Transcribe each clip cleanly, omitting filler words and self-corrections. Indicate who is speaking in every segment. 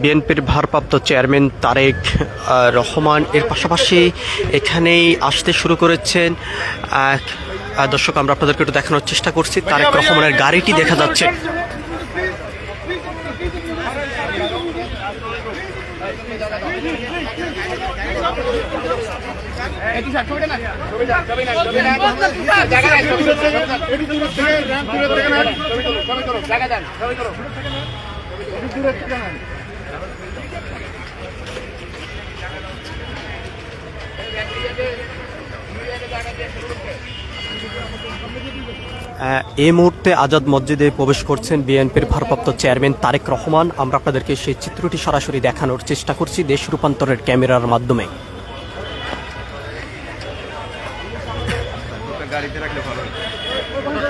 Speaker 1: বিএনপির ভারপ্রাপ্ত চেয়ারম্যান তারেক রহমান এর পাশাপাশি এখানেই আসতে শুরু করেছেন। দর্শক, আমরা আপনাদেরকে একটু দেখানোর চেষ্টা করছি। তারেক রহমানের গাড়িটি দেখা যাচ্ছে। এই মুহূর্তে আজাদ মসজিদে প্রবেশ করছেন বিএনপির ভারপ্রাপ্ত চেয়ারম্যান তারেক রহমান। আমরা আপনাদেরকে সেই চিত্রটি সরাসরি দেখানোর চেষ্টা করছি দেশ রূপান্তরের ক্যামেরার মাধ্যমে। গাড়িতে রাখলে ভালো হয়।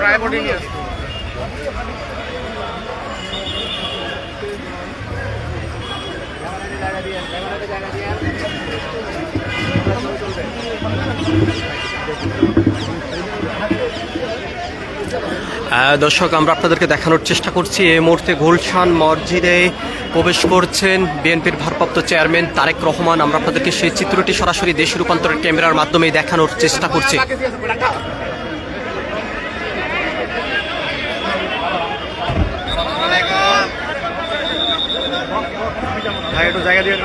Speaker 1: ট্রাইপডে নিয়ে আসো। দর্শক, আমরা আপনাদেরকে দেখানোর চেষ্টা করছি এই মুহূর্তে গুলশান মসজিদে প্রবেশ করছেন বিএনপির ভারপ্রাপ্ত চেয়ারম্যান তারেক রহমান। আমরা আপনাদেরকে সেই চিত্রটি সরাসরি দেশ রূপান্তরের ক্যামেরার মাধ্যমে দেখানোর চেষ্টা করছি। একটু জায়গা দিয়ে